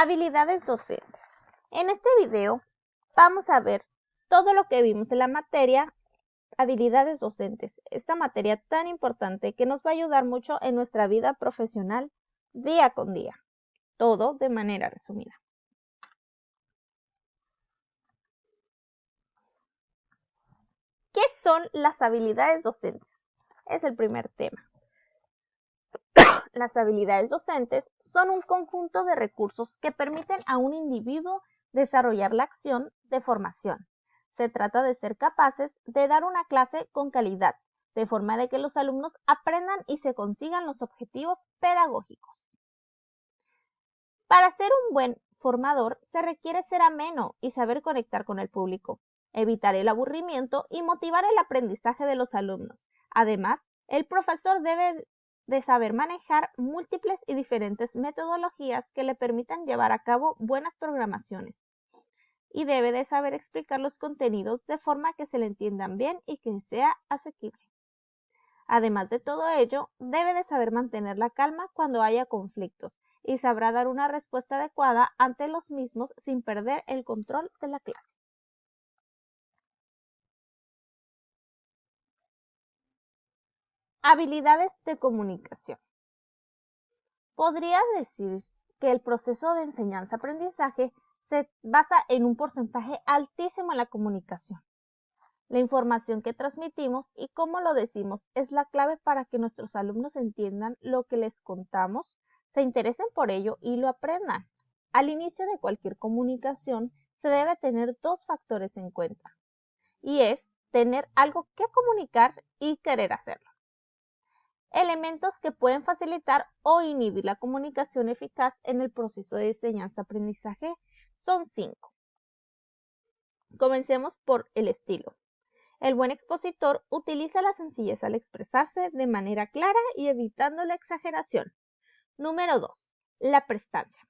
Habilidades docentes. En este video vamos a ver todo lo que vimos en la materia habilidades docentes, esta materia tan importante que nos va a ayudar mucho en nuestra vida profesional día con día, todo de manera resumida. ¿Qué son las habilidades docentes? Es el primer tema. Las habilidades docentes son un conjunto de recursos que permiten a un individuo desarrollar la acción de formación. Se trata de ser capaces de dar una clase con calidad, de forma de que los alumnos aprendan y se consigan los objetivos pedagógicos. Para ser un buen formador se requiere ser ameno y saber conectar con el público, evitar el aburrimiento y motivar el aprendizaje de los alumnos. Además, el profesor debe de saber manejar múltiples y diferentes metodologías que le permitan llevar a cabo buenas programaciones y debe de saber explicar los contenidos de forma que se le entiendan bien y que sea asequible. Además de todo ello, debe de saber mantener la calma cuando haya conflictos y sabrá dar una respuesta adecuada ante los mismos sin perder el control de la clase. Habilidades de comunicación. Podría decir que el proceso de enseñanza-aprendizaje se basa en un porcentaje altísimo en la comunicación. La información que transmitimos y cómo lo decimos es la clave para que nuestros alumnos entiendan lo que les contamos, se interesen por ello y lo aprendan. Al inicio de cualquier comunicación se debe tener dos factores en cuenta, y es tener algo que comunicar y querer hacerlo. Elementos que pueden facilitar o inhibir la comunicación eficaz en el proceso de enseñanza-aprendizaje son 5. Comencemos por el estilo. El buen expositor utiliza la sencillez al expresarse de manera clara y evitando la exageración. Número 2. La prestancia.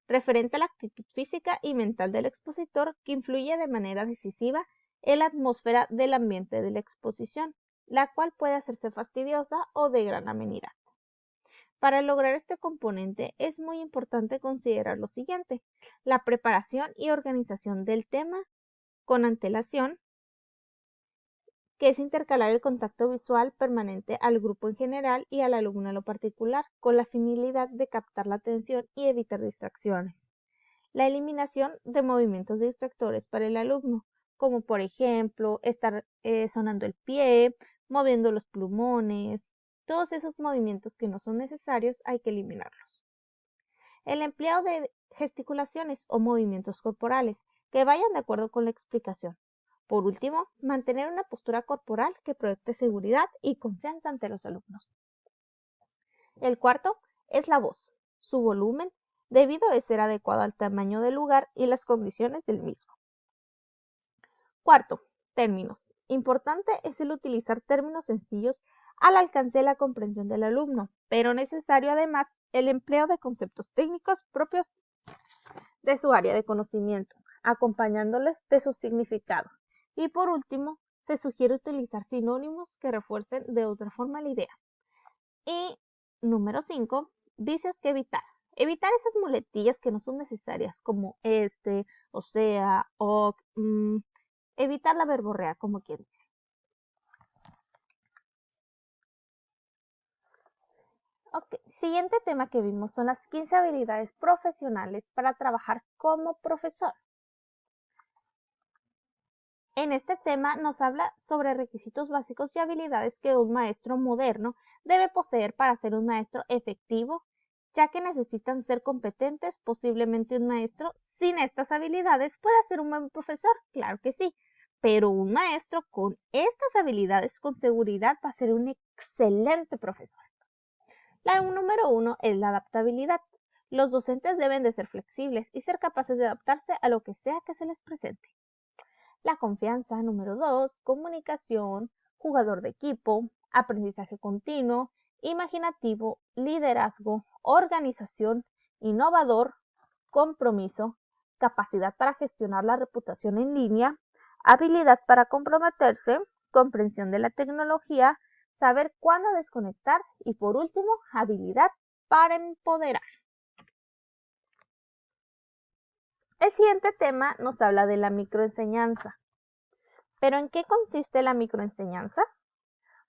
Referente a la actitud física y mental del expositor que influye de manera decisiva en la atmósfera del ambiente de la exposición, la cual puede hacerse fastidiosa o de gran amenidad. Para lograr este componente es muy importante considerar lo siguiente: la preparación y organización del tema con antelación, que es intercalar el contacto visual permanente al grupo en general y al alumno en lo particular, con la finalidad de captar la atención y evitar distracciones. La eliminación de movimientos distractores para el alumno, como por ejemplo estar sonando el pie, moviendo los plumones, todos esos movimientos que no son necesarios hay que eliminarlos. El empleo de gesticulaciones o movimientos corporales que vayan de acuerdo con la explicación. Por último, mantener una postura corporal que proyecte seguridad y confianza ante los alumnos. El cuarto es la voz, su volumen, debido de ser adecuado al tamaño del lugar y las condiciones del mismo. Cuarto, términos. Importante es el utilizar términos sencillos al alcance de la comprensión del alumno, pero necesario además el empleo de conceptos técnicos propios de su área de conocimiento, acompañándoles de su significado. Y por último, se sugiere utilizar sinónimos que refuercen de otra forma la idea. Y número 5, vicios que evitar. Evitar esas muletillas que no son necesarias, como o sea, o, evitar la verborrea, como quien dice. Ok, siguiente tema que vimos son las 15 habilidades profesionales para trabajar como profesor. En este tema nos habla sobre requisitos básicos y habilidades que un maestro moderno debe poseer para ser un maestro efectivo, ya que necesitan ser competentes. Posiblemente un maestro sin estas habilidades pueda ser un buen profesor, claro que sí, pero un maestro con estas habilidades con seguridad va a ser un excelente profesor. La número 1 es la adaptabilidad. Los docentes deben de ser flexibles y ser capaces de adaptarse a lo que sea que se les presente. La confianza, número 2, comunicación, jugador de equipo, aprendizaje continuo, imaginativo, liderazgo, organización, innovador, compromiso, capacidad para gestionar la reputación en línea, habilidad para comprometerse, comprensión de la tecnología, saber cuándo desconectar y por último, habilidad para empoderar. El siguiente tema nos habla de la microenseñanza. ¿Pero en qué consiste la microenseñanza?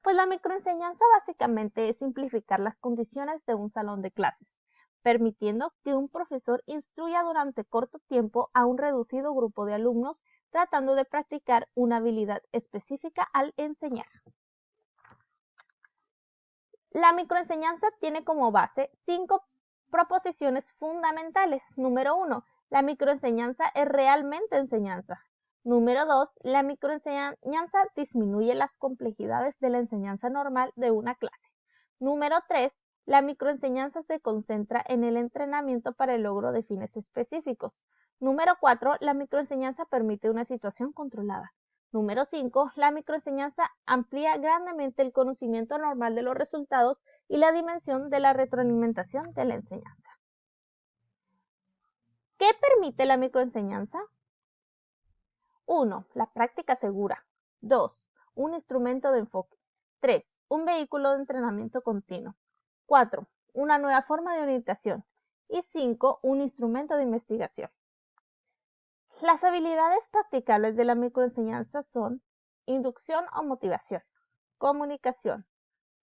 Pues la microenseñanza básicamente es simplificar las condiciones de un salón de clases, permitiendo que un profesor instruya durante corto tiempo a un reducido grupo de alumnos, tratando de practicar una habilidad específica al enseñar. La microenseñanza tiene como base 5 proposiciones fundamentales. Número 1. La microenseñanza es realmente enseñanza. Número 2. La microenseñanza disminuye las complejidades de la enseñanza normal de una clase. Número 3. La microenseñanza se concentra en el entrenamiento para el logro de fines específicos. Número 4. La microenseñanza permite una situación controlada. Número 5. La microenseñanza amplía grandemente el conocimiento normal de los resultados y la dimensión de la retroalimentación de la enseñanza. ¿Qué permite la microenseñanza? 1. La práctica segura. 2. Un instrumento de enfoque. 3. Un vehículo de entrenamiento continuo. 4. Una nueva forma de orientación. Y 5. Un instrumento de investigación. Las habilidades practicables de la microenseñanza son inducción o motivación, comunicación,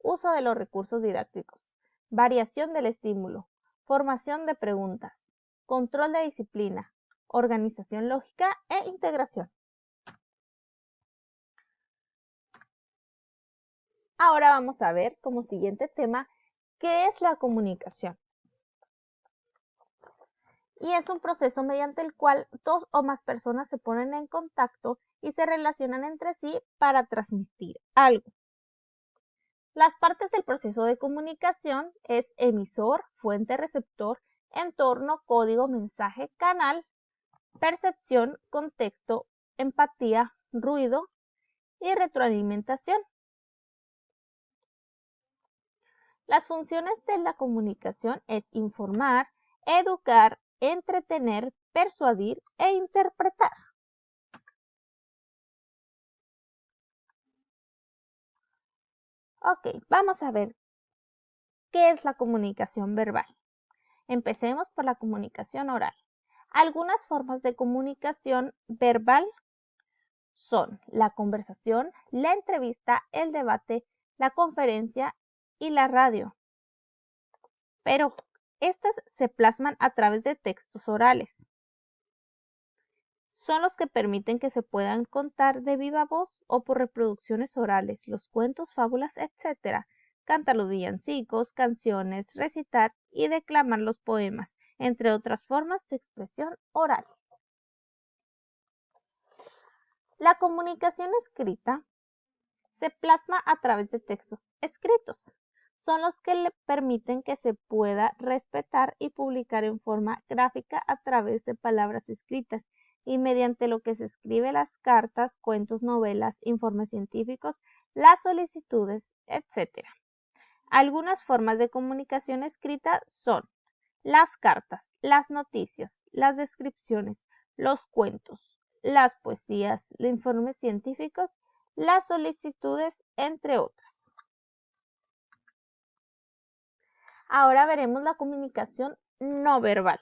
uso de los recursos didácticos, variación del estímulo, formación de preguntas, control de disciplina, organización lógica e integración. Ahora vamos a ver como siguiente tema qué es la comunicación. Y es un proceso mediante el cual dos o más personas se ponen en contacto y se relacionan entre sí para transmitir algo. Las partes del proceso de comunicación es emisor, fuente, receptor, entorno, código, mensaje, canal, percepción, contexto, empatía, ruido y retroalimentación. Las funciones de la comunicación es informar, educar, entretener, persuadir e interpretar. Ok, vamos a ver qué es la comunicación verbal. Empecemos por la comunicación oral. Algunas formas de comunicación verbal son la conversación, la entrevista, el debate, la conferencia y la radio. Pero estas se plasman a través de textos orales. Son los que permiten que se puedan contar de viva voz o por reproducciones orales, los cuentos, fábulas, etc. Cantar los villancicos, canciones, recitar y declamar los poemas, entre otras formas de expresión oral. La comunicación escrita se plasma a través de textos escritos. Son los que le permiten que se pueda respetar y publicar en forma gráfica a través de palabras escritas y mediante lo que se escribe las cartas, cuentos, novelas, informes científicos, las solicitudes, etc. Algunas formas de comunicación escrita son las cartas, las noticias, las descripciones, los cuentos, las poesías, los informes científicos, las solicitudes, entre otras. Ahora veremos la comunicación no verbal.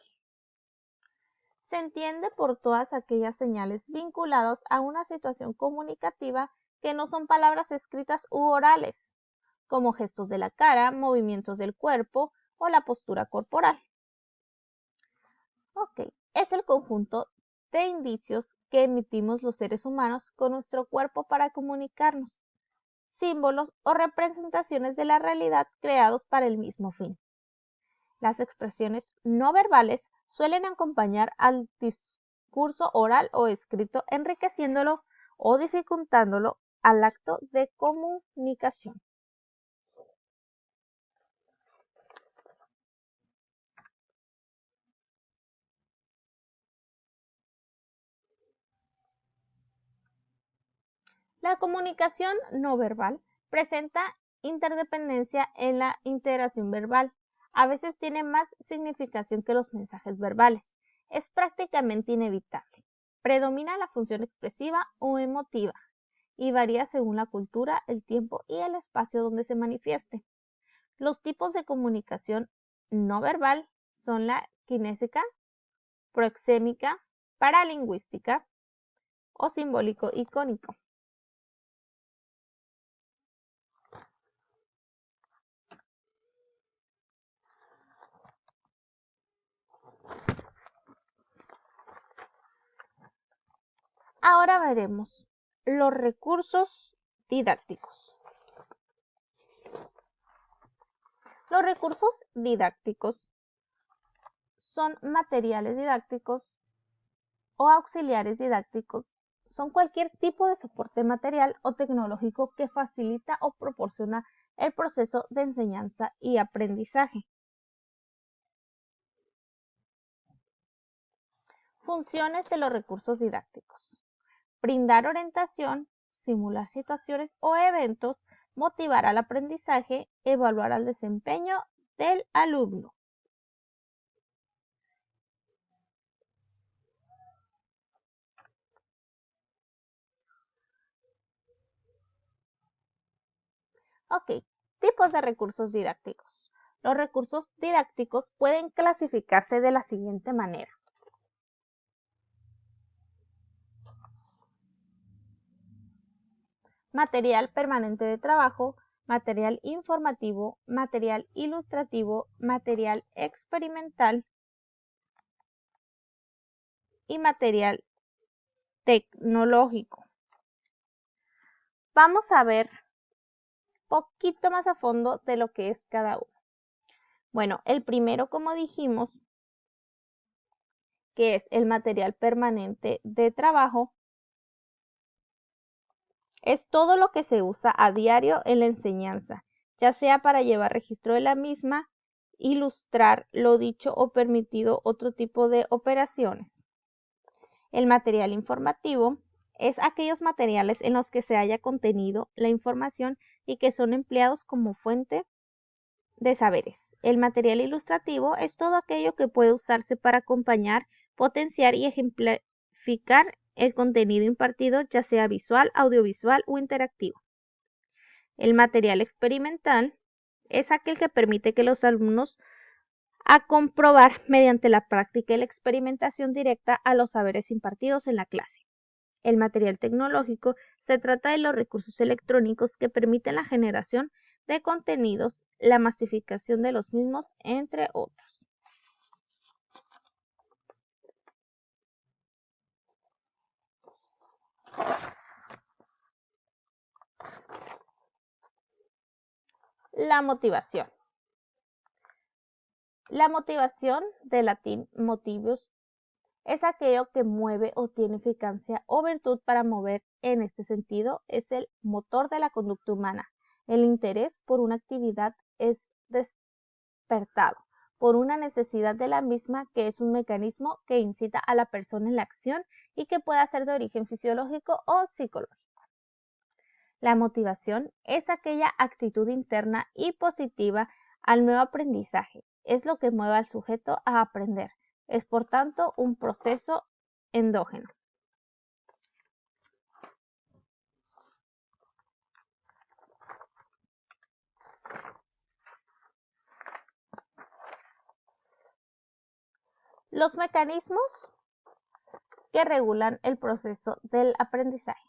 Se entiende por todas aquellas señales vinculadas a una situación comunicativa que no son palabras escritas u orales, como gestos de la cara, movimientos del cuerpo o la postura corporal. Ok, es el conjunto de indicios que emitimos los seres humanos con nuestro cuerpo para comunicarnos, símbolos o representaciones de la realidad creados para el mismo fin. Las expresiones no verbales suelen acompañar al discurso oral o escrito, enriqueciéndolo o dificultándolo al acto de comunicación. La comunicación no verbal presenta interdependencia en la integración verbal. A veces tiene más significación que los mensajes verbales. Es prácticamente inevitable. Predomina la función expresiva o emotiva y varía según la cultura, el tiempo y el espacio donde se manifieste. Los tipos de comunicación no verbal son la kinésica, proxémica, paralingüística o simbólico icónico. Ahora veremos los recursos didácticos. Los recursos didácticos son materiales didácticos o auxiliares didácticos. Son cualquier tipo de soporte material o tecnológico que facilita o proporciona el proceso de enseñanza y aprendizaje. Funciones de los recursos didácticos: brindar orientación, simular situaciones o eventos, motivar al aprendizaje, evaluar el desempeño del alumno. Ok, tipos de recursos didácticos. Los recursos didácticos pueden clasificarse de la siguiente manera. Material permanente de trabajo, material informativo, material ilustrativo, material experimental y material tecnológico. Vamos a ver poquito más a fondo de lo que es cada uno. Bueno, el primero, como dijimos, que es el material permanente de trabajo, es todo lo que se usa a diario en la enseñanza, ya sea para llevar registro de la misma, ilustrar lo dicho o permitido otro tipo de operaciones. El material informativo es aquellos materiales en los que se haya contenido la información y que son empleados como fuente de saberes. El material ilustrativo es todo aquello que puede usarse para acompañar, potenciar y ejemplificar el contenido impartido, ya sea visual, audiovisual o interactivo. El material experimental es aquel que permite que los alumnos a comprobar mediante la práctica y la experimentación directa a los saberes impartidos en la clase. El material tecnológico se trata de los recursos electrónicos que permiten la generación de contenidos, la masificación de los mismos, entre otros. La motivación. La motivación, de latín motivus, es aquello que mueve o tiene eficacia o virtud para mover. En este sentido, es el motor de la conducta humana. El interés por una actividad es despertado por una necesidad de la misma, que es un mecanismo que incita a la persona en la acción y que puede ser de origen fisiológico o psicológico. La motivación es aquella actitud interna y positiva al nuevo aprendizaje. Es lo que mueve al sujeto a aprender. Es, por tanto, un proceso endógeno. Los mecanismos que regulan el proceso del aprendizaje.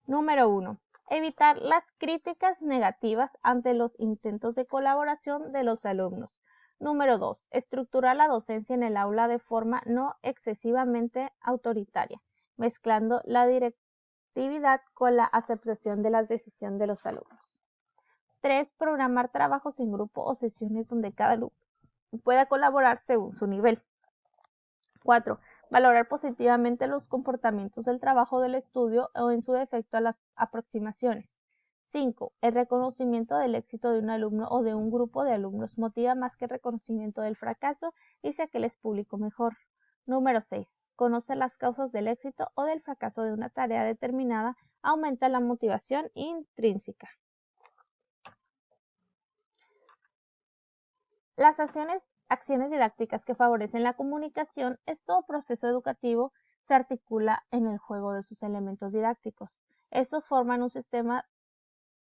Número 1. Evitar las críticas negativas ante los intentos de colaboración de los alumnos. Número 2. Estructurar la docencia en el aula de forma no excesivamente autoritaria, mezclando la directividad con la aceptación de las decisiones de los alumnos. 3. Programar trabajos en grupo o sesiones donde cada alumno pueda colaborar según su nivel. 4. Valorar positivamente los comportamientos del trabajo del estudio o, en su defecto, a las aproximaciones. 5. El reconocimiento del éxito de un alumno o de un grupo de alumnos motiva más que el reconocimiento del fracaso y si aquel es público mejor. Número 6. Conocer las causas del éxito o del fracaso de una tarea determinada aumenta la motivación intrínseca. Las acciones didácticas que favorecen la comunicación. Es todo proceso educativo se articula en el juego de sus elementos didácticos. Estos forman un sistema